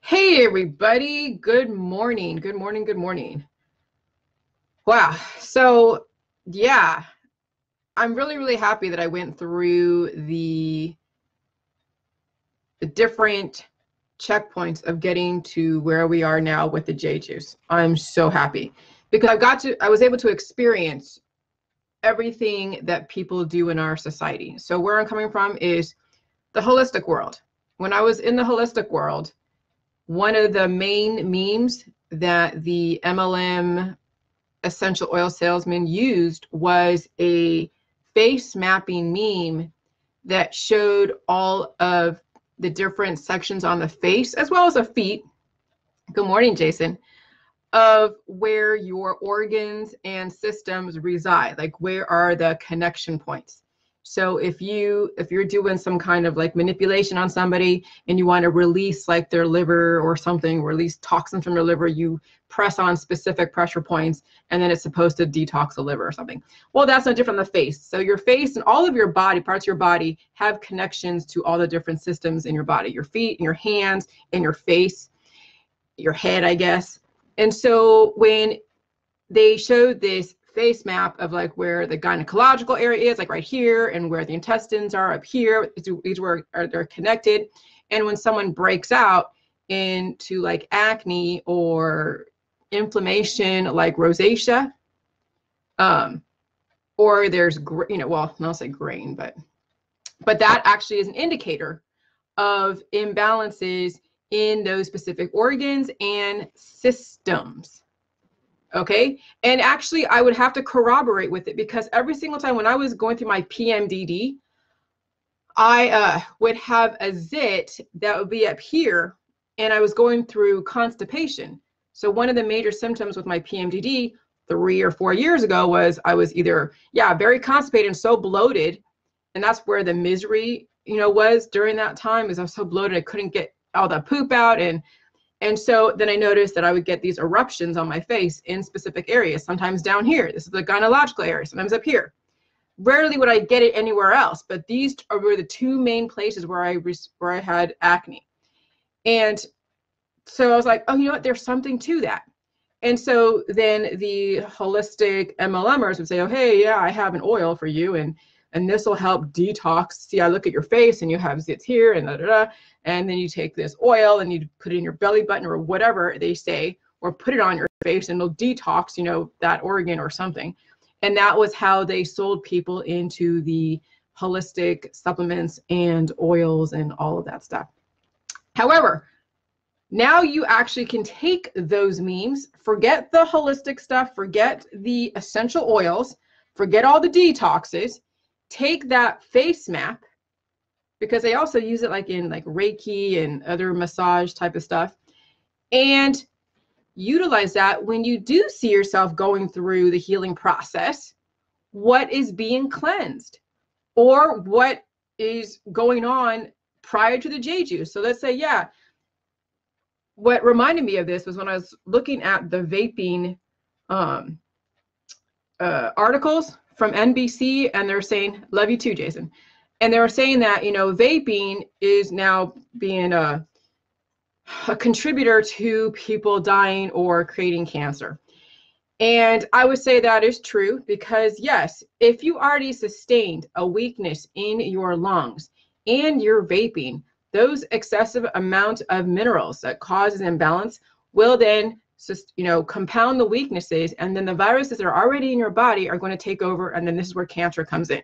Hey everybody, good morning, good morning, good morning. Wow, so yeah, I'm really happy that I went through the different checkpoints of getting to where we are now with the J juice. I'm so happy because I was able to experience everything that people do in our society. So where I'm coming from is the holistic world. When I was in the holistic world, one of the main memes that the MLM essential oil salesman used was a face mapping meme that showed all of the different sections on the face as well as the feet. Good morning, Jason. Of where your organs and systems reside, like where are the connection points. So if you're doing some kind of like manipulation on somebody and you want to release like their liver or something, release toxins from their liver, you press on specific pressure points and then it's supposed to detox the liver or something. Well, that's no different than the face. So your face and all of your body, parts of your body, have connections to all the different systems in your body, your feet and your hands and your face, your head, I guess. And so when they showed this face map of like where the gynecological area is, like right here, and where the intestines are up here, these were they're connected. And when someone breaks out into like acne or inflammation, like rosacea, or there's well, I'll say grain, but that actually is an indicator of imbalances in those specific organs and systems. Okay. And actually, I would have to corroborate with it because every single time when I was going through my PMDD, I would have a zit that would be up here and I was going through constipation. So one of the major symptoms with my PMDD 3 or 4 years ago was I was either, very constipated and so bloated. And that's where the misery, was during that time, is I was so bloated I couldn't get all the poop out. And so then I noticed that I would get these eruptions on my face in specific areas, sometimes down here. This is the gynecological area, sometimes up here. Rarely would I get it anywhere else, but these were the two main places where I had acne. And so I was like, oh, you know what? There's something to that. And so then the holistic MLMers would say, oh, hey, yeah, I have an oil for you. And this will help detox. See, I look at your face and you have zits here and and then you take this oil and you put it in your belly button or whatever they say, or put it on your face and it'll detox, that organ or something. And that was how they sold people into the holistic supplements and oils and all of that stuff. However, now you actually can take those memes, forget the holistic stuff, forget the essential oils, forget all the detoxes, take that face map, because they also use it like in like Reiki and other massage type of stuff, and utilize that when you do see yourself going through the healing process, what is being cleansed or what is going on prior to the J juice. So let's say, what reminded me of this was when I was looking at the vaping articles from NBC, and they're saying, love you too, Jason. And they were saying that, vaping is now being a contributor to people dying or creating cancer. And I would say that is true because, yes, if you already sustained a weakness in your lungs and you're vaping, those excessive amount of minerals that causes imbalance will then compound the weaknesses, and then the viruses that are already in your body are going to take over, and then this is where cancer comes in.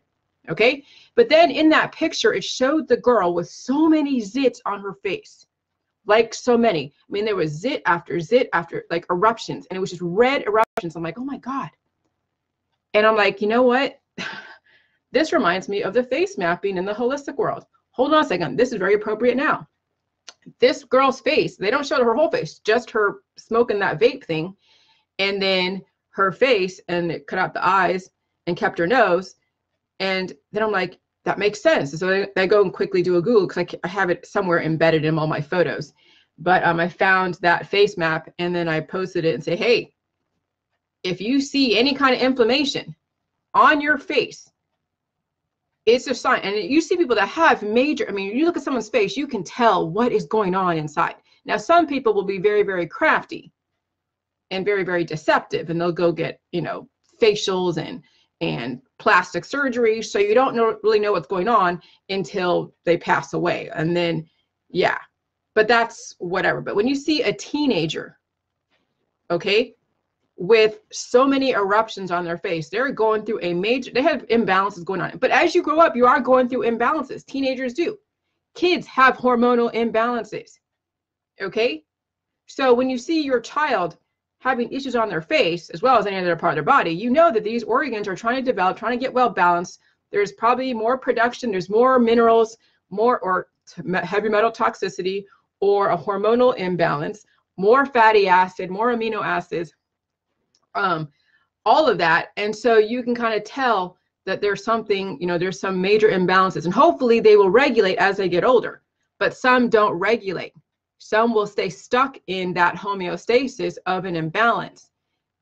Okay. But then in that picture, it showed the girl with so many zits on her face, like so many. I mean, there was zit after like eruptions, and it was just red eruptions. I'm like, oh my God. And I'm like, you know what? This reminds me of the face mapping in the holistic world. Hold on a second. This is very appropriate now. This girl's face, they don't show her whole face, just her smoking that vape thing, and then her face, and it cut out the eyes and kept her nose. And then I'm like, that makes sense. So I go and quickly do a Google because I have it somewhere embedded in all my photos. But I found that face map, and then I posted it and say, hey, if you see any kind of inflammation on your face, it's a sign. And you see people that have major, I mean, you look at someone's face, you can tell what is going on inside. Now, some people will be very, very crafty and very, very deceptive, and they'll go get, you know, facials and plastic surgery. So you don't really know what's going on until they pass away. And then, yeah, but that's whatever. But when you see a teenager, okay, with so many eruptions on their face, they're going through a major, they have imbalances going on. But as you grow up, you are going through imbalances. Teenagers do. Kids have hormonal imbalances. Okay. So when you see your child having issues on their face, as well as any other part of their body, you know that these organs are trying to develop, trying to get well balanced. There's probably more production, there's more minerals, more or heavy metal toxicity, or a hormonal imbalance, more fatty acid, more amino acids, all of that. And so you can kind of tell that there's something, you know, there's some major imbalances, and hopefully they will regulate as they get older, but some don't regulate. Some will stay stuck in that homeostasis of an imbalance.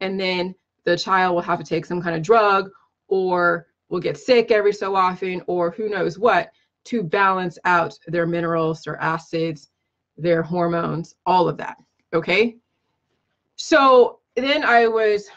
And then the child will have to take some kind of drug, or will get sick every so often, or who knows what, to balance out their minerals, their acids, their hormones, all of that. Okay. So then I was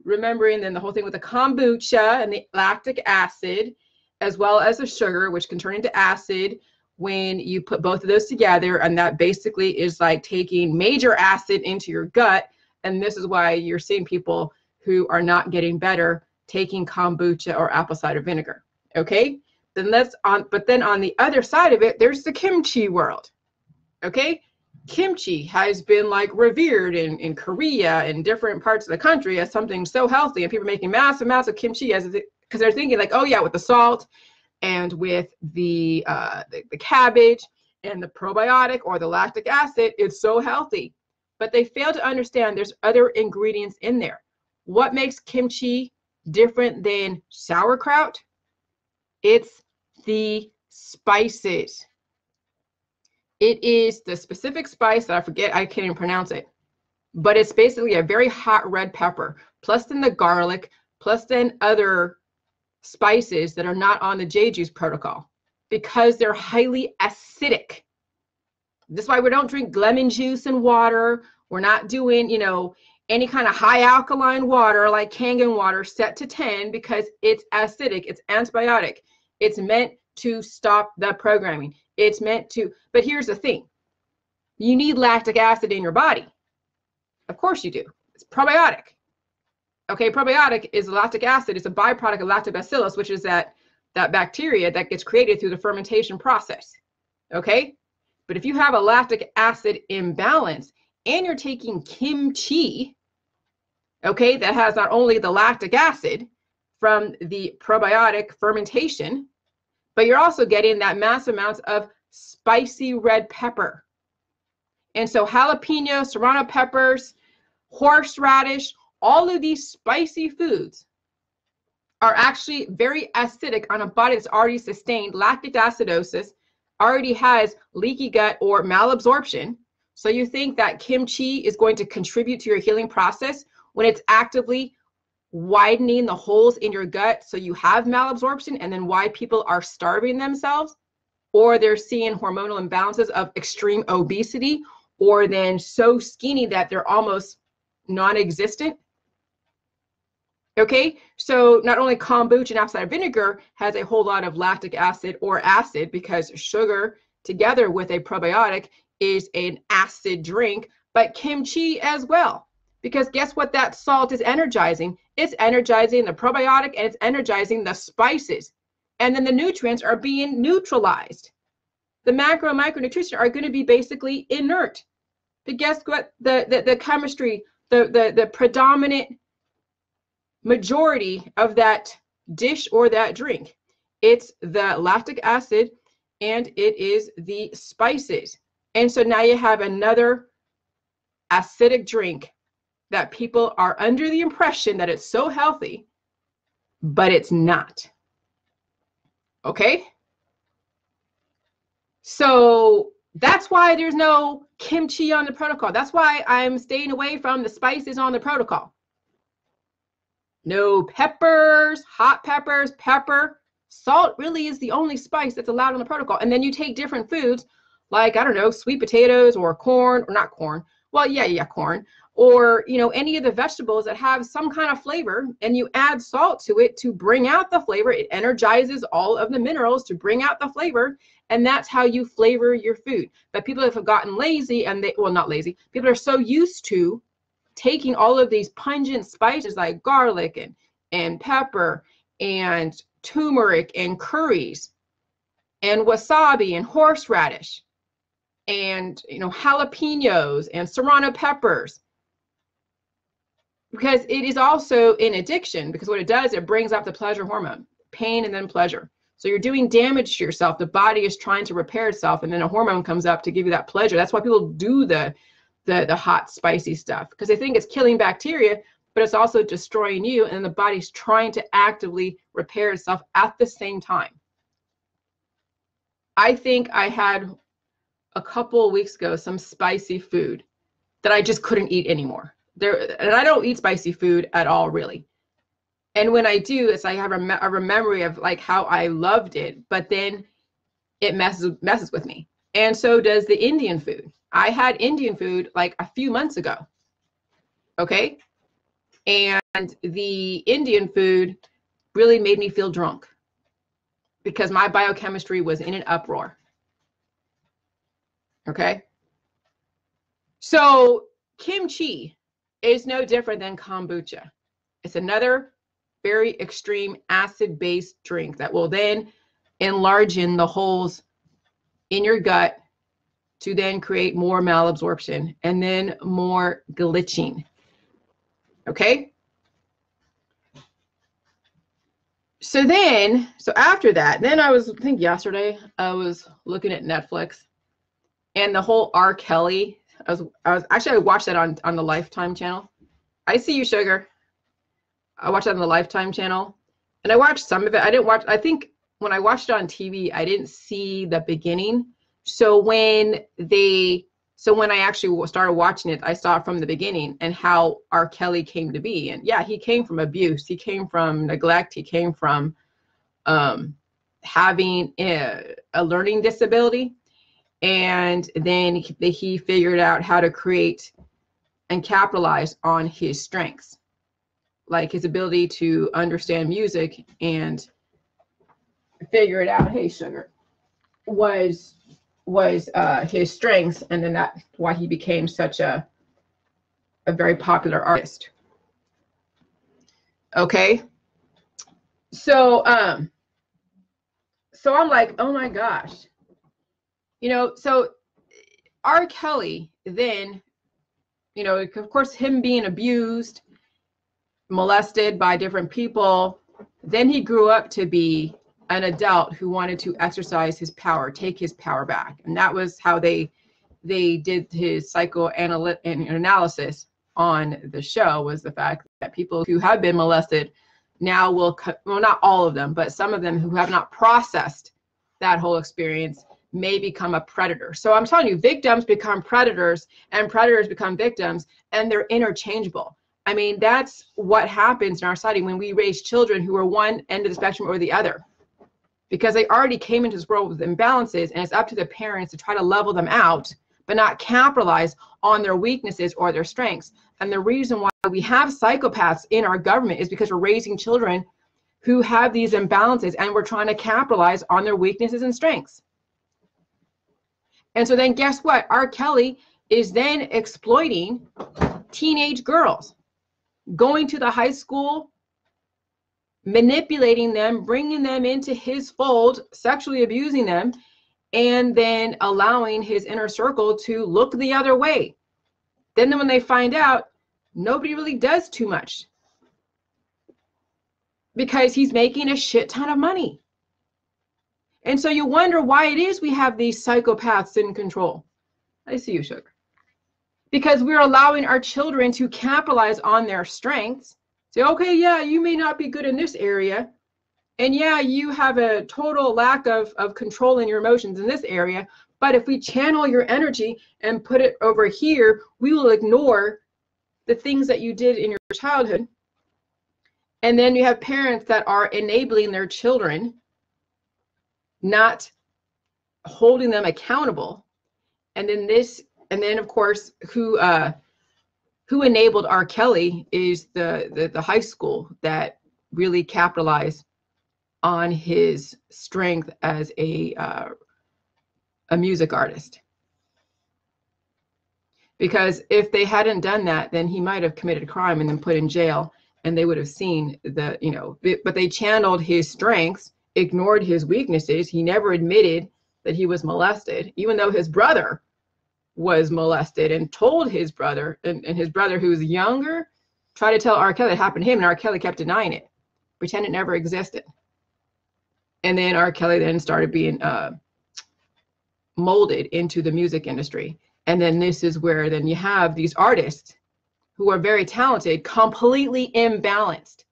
remembering then the whole thing with the kombucha and the lactic acid, as well as the sugar, which can turn into acid when you put both of those together. And that basically is like taking major acid into your gut. And this is why you're seeing people who are not getting better taking kombucha or apple cider vinegar. Okay. Then that's on, but then on the other side of it, there's the kimchi world. Okay. Kimchi has been like revered in Korea and different parts of the country as something so healthy, and people are making massive amounts of kimchi because they're thinking like, oh yeah, with the salt and with the cabbage and the probiotic or the lactic acid, it's so healthy. But they fail to understand there's other ingredients in there. What makes kimchi different than sauerkraut? It's the spices. It is the specific spice that I forget, I can't even pronounce it, but it's basically a very hot red pepper, plus then the garlic, plus then other spices that are not on the J-juice protocol because they're highly acidic. That's why we don't drink lemon juice and water. We're not doing, you know, any kind of high alkaline water like Kangen water set to 10 because it's acidic, it's antibiotic. It's meant to stop the programming. It's meant to, but here's the thing. You need lactic acid in your body. Of course you do. It's probiotic. Okay, probiotic is lactic acid. It's a byproduct of lactobacillus, which is that bacteria that gets created through the fermentation process. Okay, but if you have a lactic acid imbalance and you're taking kimchi, okay, that has not only the lactic acid from the probiotic fermentation, but you're also getting that mass amounts of spicy red pepper. And so jalapeno, serrano peppers, horseradish, all of these spicy foods are actually very acidic on a body that's already sustained lactic acidosis, already has leaky gut or malabsorption. So you think that kimchi is going to contribute to your healing process when it's actively widening the holes in your gut so you have malabsorption, and then why people are starving themselves, or they're seeing hormonal imbalances of extreme obesity, or then so skinny that they're almost non-existent. Okay, so not only kombucha and apple cider vinegar has a whole lot of lactic acid or acid, because sugar together with a probiotic is an acid drink, but kimchi as well. Because guess what that salt is energizing? It's energizing the probiotic and it's energizing the spices. And then the nutrients are being neutralized. The macro and micronutrition are going to be basically inert. But guess what? The chemistry, the predominant majority of that dish or that drink, it's the lactic acid and it is the spices. And so now you have another acidic drink that people are under the impression that it's so healthy, but it's not. Okay? So that's why there's no kimchi on the protocol. That's why I'm staying away from the spices on the protocol. No peppers, hot peppers, pepper. Salt really is the only spice that's allowed on the protocol. And then you take different foods like, I don't know, sweet potatoes or corn, or not corn. Well, yeah, corn, or, you know, any of the vegetables that have some kind of flavor, and you add salt to it to bring out the flavor. It energizes all of the minerals to bring out the flavor. And that's how you flavor your food. But people have gotten lazy, and well, not lazy. People are so used to taking all of these pungent spices like garlic and pepper and turmeric and curries and wasabi and horseradish and, you know, jalapenos and serrano peppers, because it is also an addiction, because what it does, it brings up the pleasure hormone, pain and then pleasure. So you're doing damage to yourself. The body is trying to repair itself, and then a hormone comes up to give you that pleasure. That's why people do the hot, spicy stuff, because they think it's killing bacteria, but it's also destroying you, and the body's trying to actively repair itself at the same time. I think I had a couple of weeks ago some spicy food that I just couldn't eat anymore. And I don't eat spicy food at all, really. And when I do, it's like I have a memory of like how I loved it, but then it messes with me. And so does the Indian food. I had Indian food like a few months ago. Okay. And the Indian food really made me feel drunk because my biochemistry was in an uproar. Okay. So kimchi is no different than kombucha. It's another very extreme acid-based drink that will then enlarge in the holes in your gut to then create more malabsorption and then more glitching. Okay. So after that, then I think yesterday I was looking at Netflix, and the whole R. Kelley, I watched that on the Lifetime channel. I see you, sugar. I watched that on the Lifetime channel, and I watched some of it. I think when I watched it on TV, I didn't see the beginning. So when I actually started watching it, I saw it from the beginning and how R. Kelley came to be. And yeah, he came from abuse. He came from neglect. He came from having a learning disability. And then he figured out how to create and capitalize on his strengths, like his ability to understand music and figure it out. Hey, sugar, was his strengths, and then that's why he became such a very popular artist. Okay, so I'm like, oh my gosh, you know. So R. Kelley then, you know, of course, him being abused, molested by different people, then he grew up to be an adult who wanted to exercise his power, take his power back. And that was how they did his psychoanalysis on the show, was the fact that people who have been molested now will, well, not all of them, but some of them who have not processed that whole experience may become a predator. So I'm telling you, victims become predators and predators become victims, and they're interchangeable. I mean, that's what happens in our society when we raise children who are one end of the spectrum or the other, because they already came into this world with imbalances, and it's up to the parents to try to level them out, but not capitalize on their weaknesses or their strengths. And the reason why we have psychopaths in our government is because we're raising children who have these imbalances, and we're trying to capitalize on their weaknesses and strengths. And so then guess what? R. Kelley is then exploiting teenage girls, going to the high school, manipulating them, bringing them into his fold, sexually abusing them, and then allowing his inner circle to look the other way. Then when they find out, nobody really does too much because he's making a shit ton of money. And so you wonder why it is we have these psychopaths in control. I see you, sugar. Because we're allowing our children to capitalize on their strengths. Say, okay, yeah, you may not be good in this area. And yeah, you have a total lack of control in your emotions in this area. But if we channel your energy and put it over here, we will ignore the things that you did in your childhood. And then you have parents that are enabling their children, not holding them accountable, And then of course, who enabled R. Kelley is the high school that really capitalized on his strength as a music artist. Because if they hadn't done that, then he might have committed a crime and then put in jail, and they would have seen the, you know, but they channeled his strengths, ignored his weaknesses. He never admitted that he was molested, even though his brother was molested, and told his brother, and his brother, who was younger, tried to tell R. Kelley it happened to him, and R. Kelley kept denying it, pretend it never existed. And then R. Kelley then started being molded into the music industry. And then this is where then you have these artists who are very talented, completely imbalanced.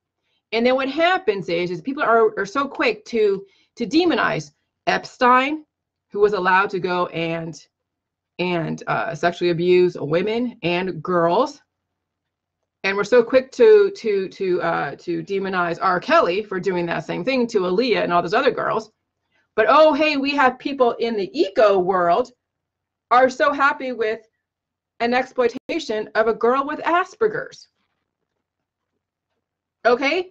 And then what happens is people are so quick to demonize Epstein, who was allowed to go and sexually abuse women and girls. And we're so quick to demonize R. Kelley for doing that same thing to Aaliyah and all those other girls. But oh, hey, we have people in the eco world are so happy with an exploitation of a girl with Asperger's. Okay?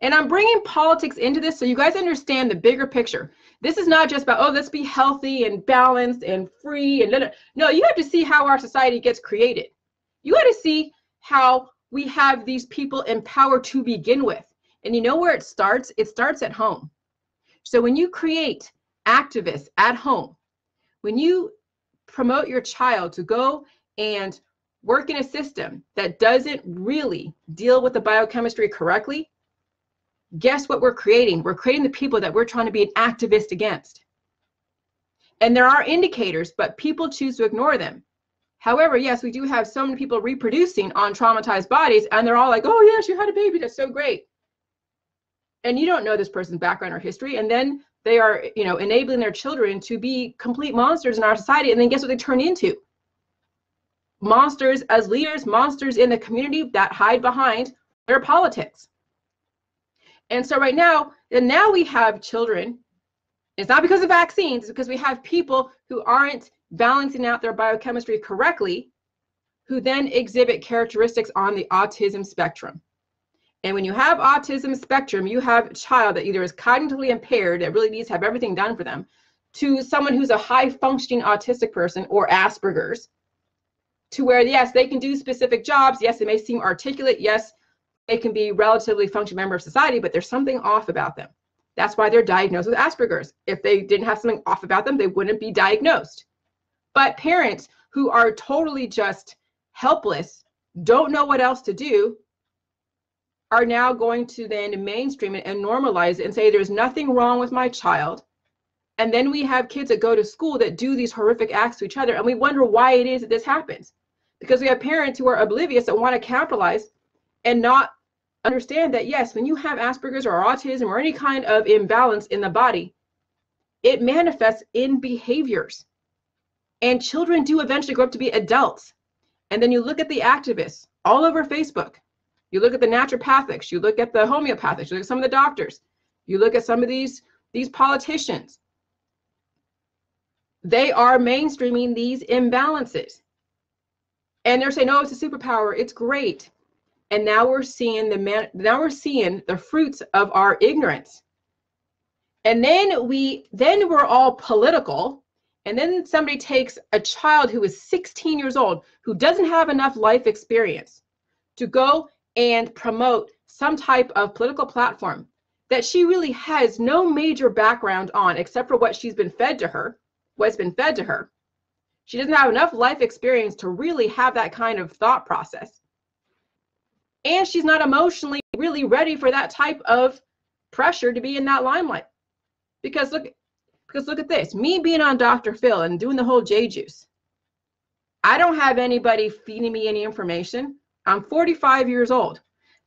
And I'm bringing politics into this so you guys understand the bigger picture. This is not just about, oh, let's be healthy and balanced and free. And no, you have to see how our society gets created. You got to see how we have these people in power to begin with. And you know where it starts? It starts at home. So when you create activists at home, when you promote your child to go and work in a system that doesn't really deal with the biochemistry correctly, guess what we're creating? We're creating the people that we're trying to be an activist against. And there are indicators, but people choose to ignore them. However, yes, we do have so many people reproducing on traumatized bodies, and they're all like, oh, yes, you had a baby. That's so great. And you don't know this person's background or history. And then they are, you know, enabling their children to be complete monsters in our society. And then guess what they turn into? Monsters as leaders, monsters in the community that hide behind their politics. And so right now, and now we have children. It's not because of vaccines, it's because we have people who aren't balancing out their biochemistry correctly, who then exhibit characteristics on the autism spectrum. And when you have autism spectrum, you have a child that either is cognitively impaired, that really needs to have everything done for them, to someone who's a high functioning autistic person or Asperger's, to where, yes, they can do specific jobs. Yes, they may seem articulate. Yes, they can be relatively functional member of society, but there's something off about them. That's why they're diagnosed with Asperger's. If they didn't have something off about them, they wouldn't be diagnosed. But parents who are totally just helpless, don't know what else to do, are now going to then mainstream it and normalize it and say there's nothing wrong with my child. And then we have kids that go to school that do these horrific acts to each other, and we wonder why it is that this happens. Because we have parents who are oblivious, that want to capitalize and not understand that, yes, when you have Asperger's or autism or any kind of imbalance in the body, it manifests in behaviors. And children do eventually grow up to be adults. And then you look at the activists all over Facebook. You look at the naturopathics, you look at the homeopathics, you look at some of the doctors, you look at some of these politicians. They are mainstreaming these imbalances. And they're saying, oh, it's a superpower, it's great. And now we're seeing the fruits of our ignorance. And then we're all political. And then somebody takes a child who is 16 years old, who doesn't have enough life experience, to go and promote some type of political platform that she really has no major background on, except for what's been fed to her. She doesn't have enough life experience to really have that kind of thought process. And she's not emotionally really ready for that type of pressure to be in that limelight. Because look at this, me being on Dr. Phil and doing the whole J juice. I don't have anybody feeding me any information. I'm 45 years old.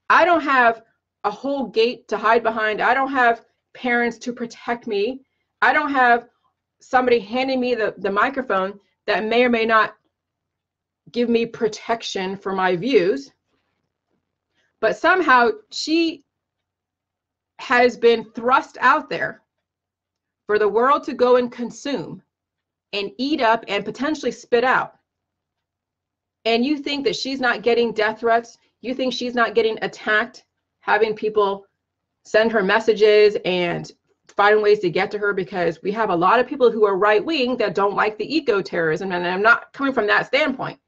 I don't have a whole gate to hide behind. I don't have parents to protect me. I don't have somebody handing me the microphone that may or may not give me protection for my views. But somehow she has been thrust out there for the world to go and consume and eat up and potentially spit out. And you think that she's not getting death threats? You think she's not getting attacked, having people send her messages and find ways to get to her? Because we have a lot of people who are right-wing that don't like the eco-terrorism. And I'm not coming from that standpoint.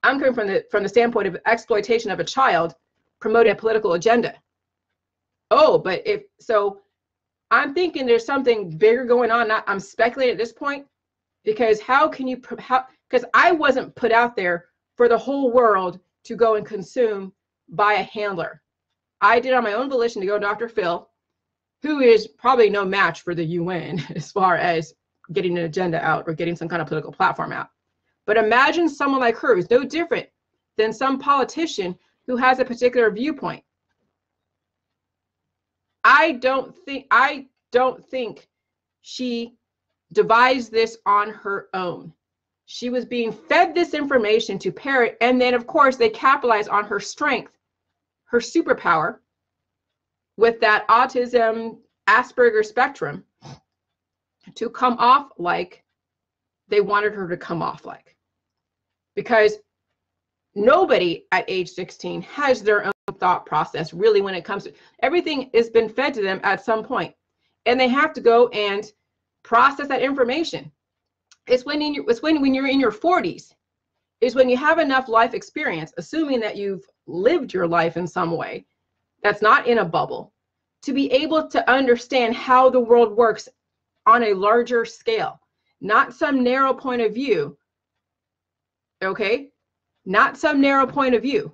I'm coming from the standpoint of exploitation of a child promoting a political agenda. Oh, but so I'm thinking there's something bigger going on. I'm speculating at this point, because because I wasn't put out there for the whole world to go and consume by a handler. I did on my own volition to go to Dr. Phil, who is probably no match for the UN as far as getting an agenda out or getting some kind of political platform out. But imagine someone like her who's no different than some politician who has a particular viewpoint. I don't think she devised this on her own. She was being fed this information to parrot, and then of course they capitalize on her strength, her superpower with that autism, Asperger spectrum, to come off like they wanted her to come off like. Because nobody at age 16 has their own thought process, really, when it comes to everything has been fed to them at some point, and they have to go and process that information. It's when you're in your 40s, is when you have enough life experience, assuming that you've lived your life in some way that's not in a bubble, to be able to understand how the world works on a larger scale, not some narrow point of view. Okay, not some narrow point of view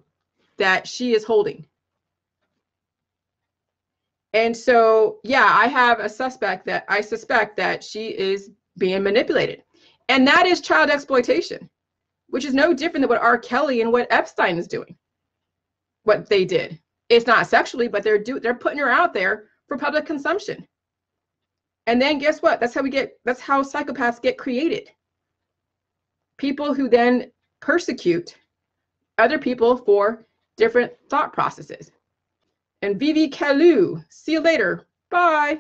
that she is holding. And so, yeah, I suspect that she is being manipulated. And that is child exploitation, which is no different than what R. Kelley and what Epstein is doing, what they did. It's not sexually, but they're putting her out there for public consumption. And then guess what? That's how psychopaths get created. People who then persecute other people for different thought processes. And Vivi Kelley, see you later. Bye.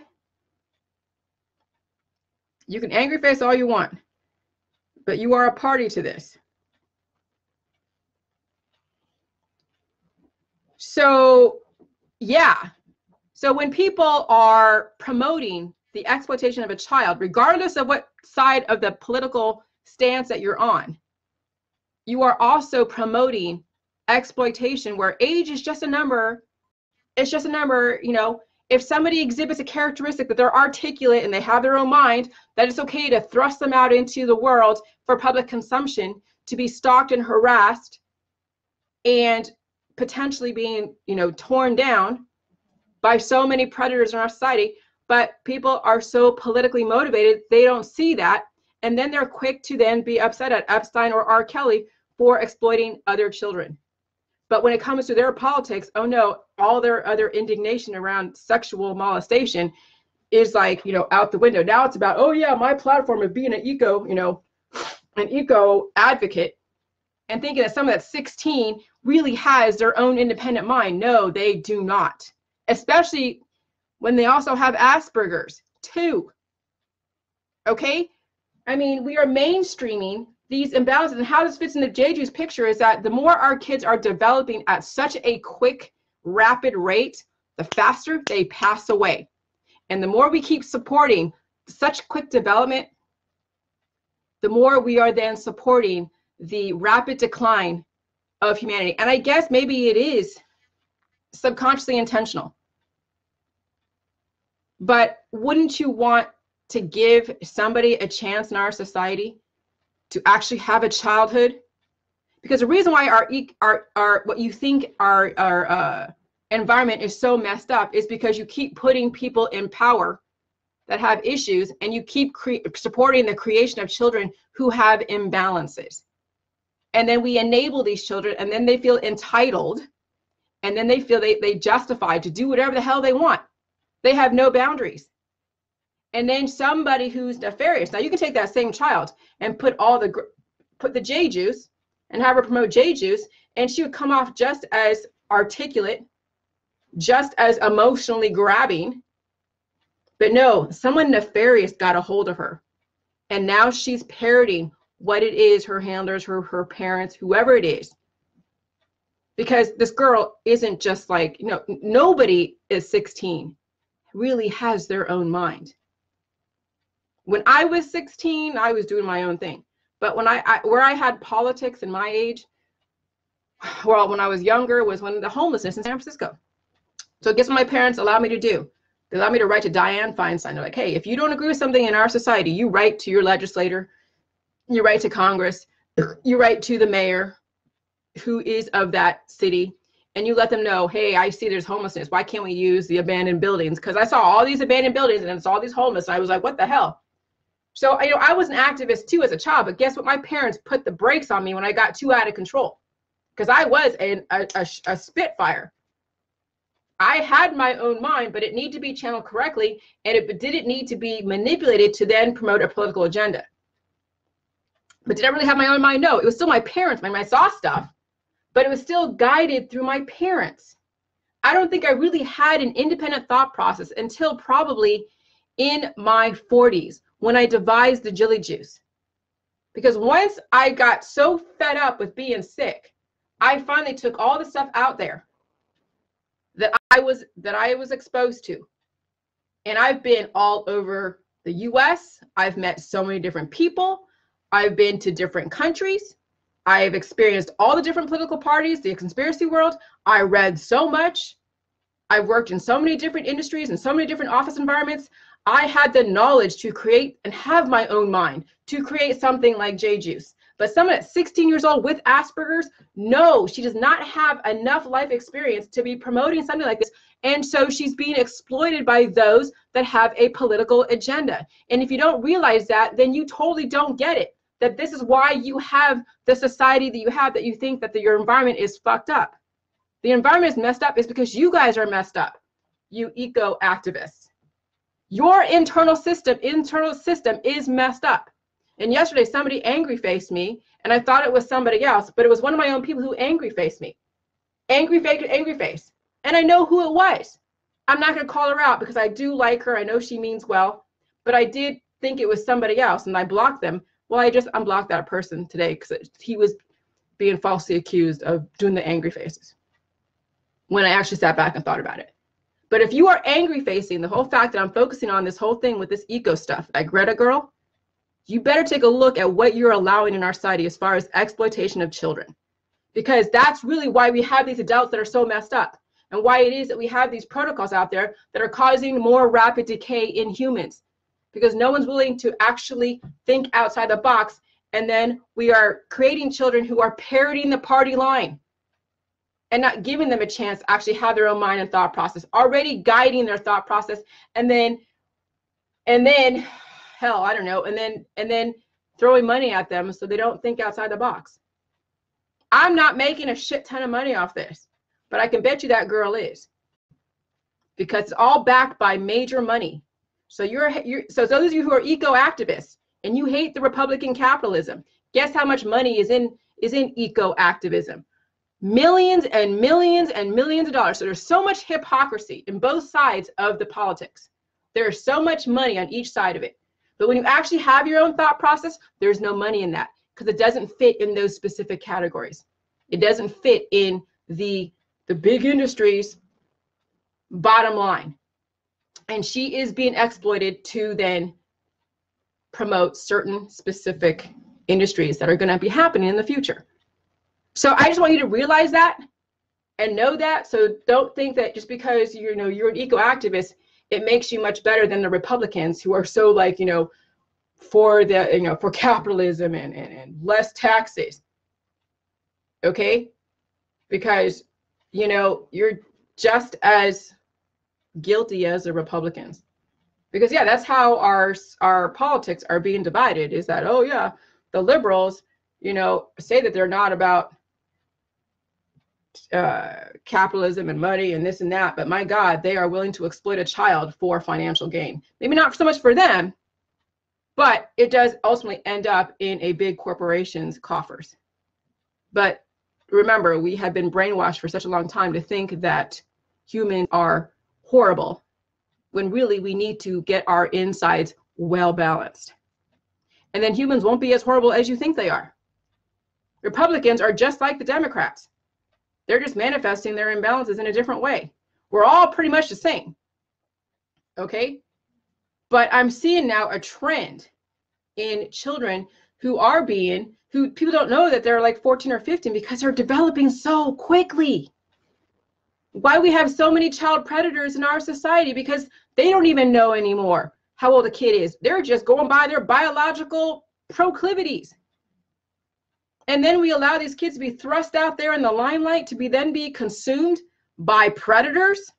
You can angry face all you want, but you are a party to this. So, yeah. So when people are promoting the exploitation of a child, regardless of what side of the political stance that you're on, you are also promoting exploitation where age is just a number. It's just a number. You know, if somebody exhibits a characteristic that they're articulate and they have their own mind, that it's okay to thrust them out into the world for public consumption, to be stalked and harassed and potentially being, torn down by so many predators in our society. But people are so politically motivated, they don't see that. And then they're quick to then be upset at Epstein or R. Kelley for exploiting other children. But when it comes to their politics, oh no, all their other indignation around sexual molestation is like, out the window. Now it's about, oh yeah, my platform of being an eco advocate, and thinking that someone that's 16 really has their own independent mind. No, they do not. Especially when they also have Asperger's too. Okay? I mean, we are mainstreaming these imbalances, and how this fits into Jeju's picture is that the more our kids are developing at such a quick, rapid rate, the faster they pass away. And the more we keep supporting such quick development, the more we are then supporting the rapid decline of humanity. And I guess maybe it is subconsciously intentional. But wouldn't you want to give somebody a chance in our society to actually have a childhood? Because the reason why our what you think our environment is so messed up is because you keep putting people in power that have issues, and you keep supporting the creation of children who have imbalances. And then we enable these children, and then they feel entitled, and then they feel they justify to do whatever the hell they want. They have no boundaries. And then somebody who's nefarious. Now you can take that same child and put the J juice and have her promote J juice, and she would come off just as articulate, just as emotionally grabbing. But no, someone nefarious got a hold of her And now she's parroting what it is her handlers, her parents, whoever it is. Because this girl isn't just like, you know, nobody is 16 really has their own mind. When I was 16, I was doing my own thing. But when where I had politics in my age, well, when I was younger, was when the homelessness in San Francisco. So guess what my parents allowed me to do? They allowed me to write to Dianne Feinstein. They're like, hey, if you don't agree with something in our society, you write to your legislator, you write to Congress, you write to the mayor who is of that city, and you let them know, hey, I see there's homelessness. Why can't we use the abandoned buildings? Because I saw all these abandoned buildings and it's all these homeless. I was like, what the hell? So, you know, I was an activist too as a child, but guess what? My parents put the brakes on me when I got too out of control, because I was a spitfire. I had my own mind, but it needed to be channeled correctly, and it didn't need to be manipulated to then promote a political agenda. But did I really have my own mind? No, it was still my parents' mind. I saw stuff, but it was still guided through my parents. I don't think I really had an independent thought process until probably in my 40s when I devised the Jilly Juice. Because once I got so fed up with being sick, I finally took all the stuff out there that I was exposed to. And I've been all over the US. I've met so many different people. I've been to different countries. I've experienced all the different political parties, the conspiracy world. I read so much. I've worked in so many different industries and so many different office environments. I had the knowledge to create and have my own mind to create something like J Juice. But someone at 16 years old with Asperger's, no, she does not have enough life experience to be promoting something like this. And so she's being exploited by those that have a political agenda. And if you don't realize that, then you totally don't get it. That this is why you have the society that you have, that you think that your environment is fucked up. The environment is messed up is because you guys are messed up, you eco-activists. Your internal system is messed up. And yesterday somebody angry faced me, and I thought it was somebody else, but it was one of my own people who angry faced me. Angry face. And I know who it was. I'm not going to call her out because I do like her. I know she means well, but I did think it was somebody else, and I blocked them. Well, I just unblocked that person today because he was being falsely accused of doing the angry faces when I actually sat back and thought about it. But if you are angry facing the whole fact that I'm focusing on this whole thing with this eco stuff, like Greta girl, you better take a look at what you're allowing in our society as far as exploitation of children, because that's really why we have these adults that are so messed up, and why it is that we have these protocols out there that are causing more rapid decay in humans, because no one's willing to actually think outside the box. And then we are creating children who are parroting the party line and not giving them a chance to actually have their own mind and thought process, already guiding their thought process, and then hell, I don't know, and then throwing money at them so they don't think outside the box. I'm not making a shit ton of money off this, but I can bet you that girl is, because it's all backed by major money. So so those of you who are eco-activists and you hate the Republican capitalism, guess how much money is in eco-activism? Millions and millions and millions of dollars. So there's so much hypocrisy in both sides of the politics. There's so much money on each side of it. But when you actually have your own thought process, there's no money in that, because it doesn't fit in those specific categories. It doesn't fit in the big industries bottom line. And she is being exploited to then promote certain specific industries that are going to be happening in the future. So I just want you to realize that and know that. So don't think that just because you're an eco-activist, it makes you much better than the Republicans who are so like, for the, for capitalism and less taxes. Okay? Because, you're just as guilty as the Republicans. Because yeah, that's how our politics are being divided, is that, oh yeah, the liberals, say that they're not about capitalism and money and this and that, but my God, they are willing to exploit a child for financial gain. Maybe not so much for them, but it does ultimately end up in a big corporation's coffers. But remember, we have been brainwashed for such a long time to think that humans are horrible, when really we need to get our insides well balanced. And then humans won't be as horrible as you think they are. Republicans are just like the Democrats. They're just manifesting their imbalances in a different way. We're all pretty much the same. Okay? But I'm seeing now a trend in children who people don't know that they're like 14 or 15 because they're developing so quickly. Why we have so many child predators in our society, because they don't even know anymore how old a kid is. They're just going by their biological proclivities. And then we allow these kids to be thrust out there in the limelight to then be consumed by predators.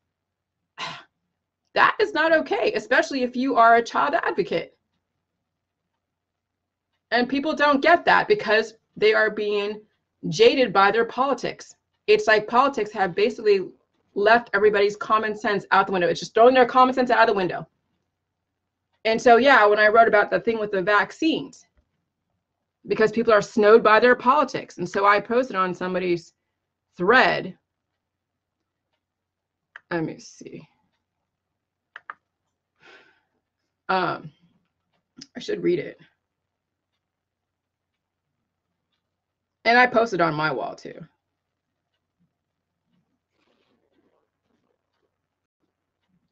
That is not okay, especially if you are a child advocate. And people don't get that because they are being jaded by their politics. It's like politics have basically left everybody's common sense out the window. It's just throwing their common sense out of the window. And so, yeah, when I wrote about the thing with the vaccines, because people are snowed by their politics. And so I posted on somebody's thread. Let me see. I should read it. And I posted on my wall too.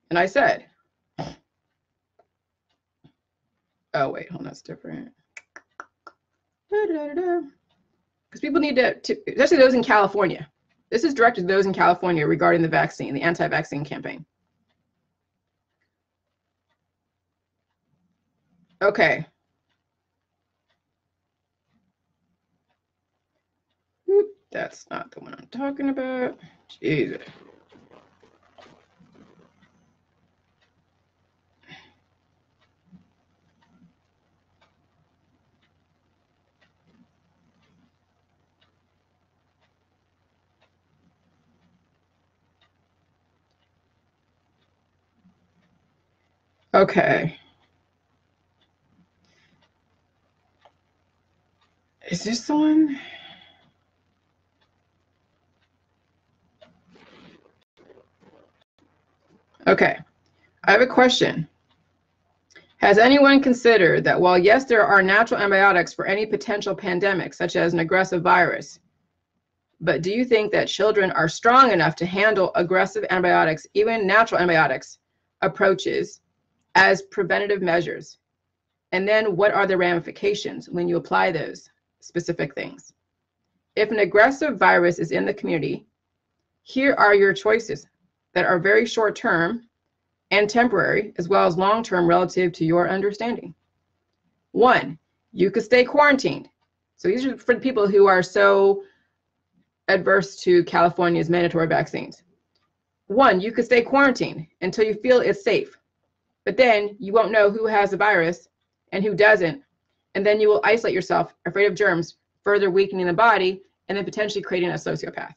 And I said, oh wait, hold on, that's different. Because people need to, especially those in California. This is directed to those in California regarding the vaccine, the anti-vaccine campaign. Okay. That's not the one I'm talking about. Jesus. Okay. Is this the one? Okay. I have a question. Has anyone considered that while yes, there are natural antibiotics for any potential pandemic, such as an aggressive virus, but do you think that children are strong enough to handle aggressive antibiotics, even natural antibiotics approaches, as preventative measures? And then what are the ramifications when you apply those specific things? If an aggressive virus is in the community, here are your choices that are very short term and temporary, as well as long term relative to your understanding. 1, you could stay quarantined. So these are for the people who are so adverse to California's mandatory vaccines. 1, you could stay quarantined until you feel it's safe. But then you won't know who has the virus and who doesn't. And then you will isolate yourself, afraid of germs, further weakening the body, and then potentially creating a sociopath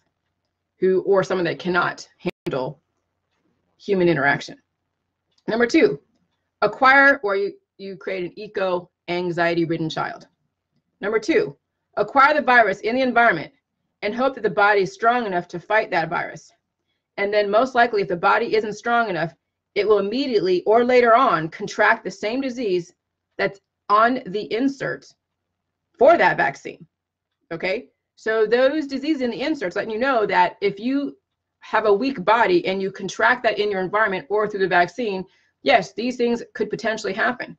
or someone that cannot handle human interaction. Number 2, acquire or you create an eco-anxiety-ridden child. Number 2, acquire the virus in the environment and hope that the body is strong enough to fight that virus. And then most likely, if the body isn't strong enough, it will immediately or later on contract the same disease that's on the insert for that vaccine. Okay? So those diseases in the inserts letting you know that if you have a weak body and you contract that in your environment or through the vaccine, yes, these things could potentially happen.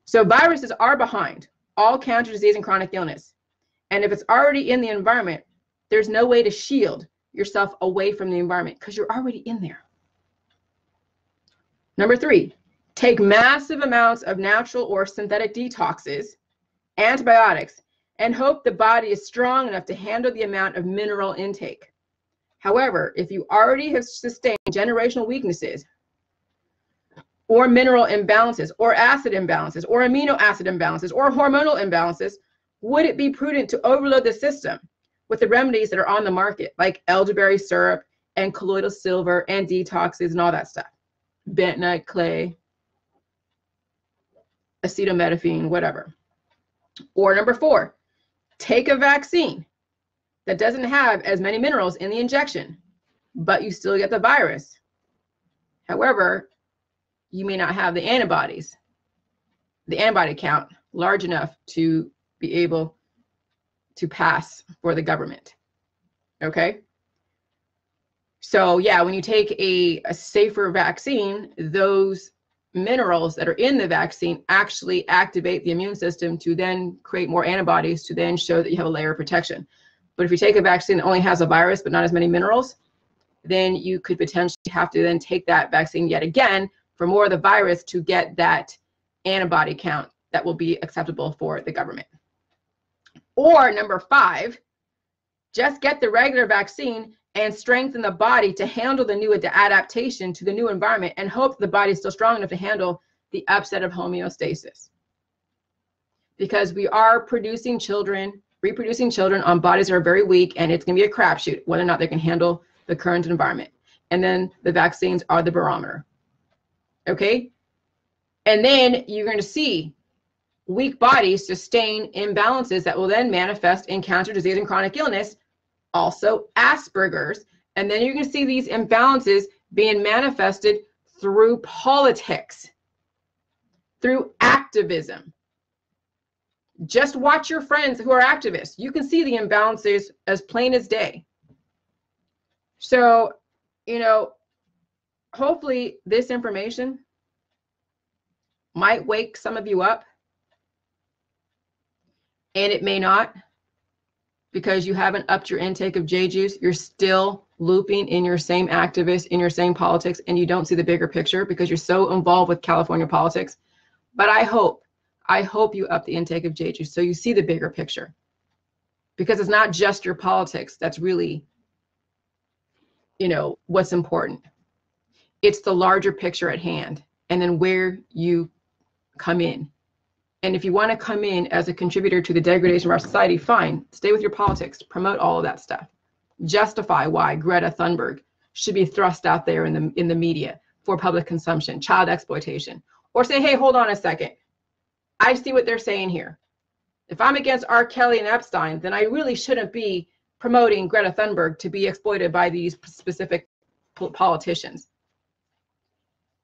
So viruses are behind all cancer, disease, and chronic illness. And if it's already in the environment, there's no way to shield yourself away from the environment because you're already in there. Number 3, take massive amounts of natural or synthetic detoxes, antibiotics, and hope the body is strong enough to handle the amount of mineral intake. However, if you already have sustained generational weaknesses, or mineral imbalances, or acid imbalances, or amino acid imbalances, or hormonal imbalances, would it be prudent to overload the system with the remedies that are on the market, like elderberry syrup and colloidal silver and detoxes and all that stuff? Bentonite clay, acetaminophen, whatever. Or number 4, take a vaccine that doesn't have as many minerals in the injection, but you still get the virus. However, you may not have the antibodies, the antibody count large enough to be able to pass for the government. Okay? So yeah, when you take a safer vaccine, those minerals that are in the vaccine actually activate the immune system to then create more antibodies to then show that you have a layer of protection. But if you take a vaccine that only has a virus but not as many minerals, then you could potentially have to then take that vaccine yet again for more of the virus to get that antibody count that will be acceptable for the government. Or number 5, just get the regular vaccine and strengthen the body to handle the new adaptation to the new environment and hope the body's still strong enough to handle the upset of homeostasis. Because we are producing children, reproducing children on bodies that are very weak, and it's going to be a crapshoot whether or not they can handle the current environment. And then the vaccines are the barometer. Okay? And then you're going to see weak bodies sustain imbalances that will then manifest in cancer, disease, and chronic illness, also Asperger's. And then you're going to see these imbalances being manifested through politics, through activism. Just watch your friends who are activists. You can see the imbalances as plain as day. So, you know, hopefully this information might wake some of you up, and it may not, because you haven't upped your intake of J juice. You're still looping in your same activists, in your same politics, and you don't see the bigger picture because you're so involved with California politics. But I hope you up the intake of J juice so you see the bigger picture, because it's not just your politics that's really, you know, what's important. It's the larger picture at hand, and then where you come in. And if you want to come in as a contributor to the degradation of our society, fine, stay with your politics, promote all of that stuff. Justify why Greta Thunberg should be thrust out there in the media for public consumption, child exploitation. Or say, hey, hold on a second. I see what they're saying here. If I'm against R. Kelley and Epstein, then I really shouldn't be promoting Greta Thunberg to be exploited by these specific politicians.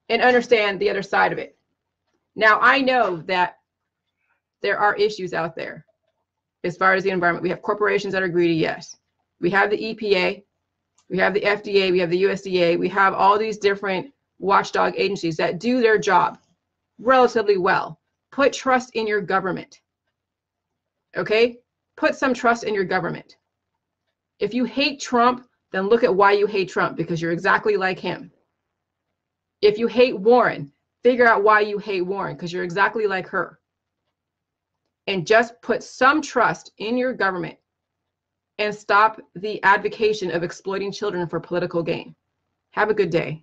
And understand the other side of it. Now, I know that there are issues out there as far as the environment. We have corporations that are greedy, yes. We have the EPA, we have the FDA, we have the USDA, we have all these different watchdog agencies that do their job relatively well. Put trust in your government, okay? Put some trust in your government. If you hate Trump, then look at why you hate Trump, because you're exactly like him. If you hate Warren, figure out why you hate Warren, because you're exactly like her. And just put some trust in your government and stop the advocation of exploiting children for political gain. Have a good day.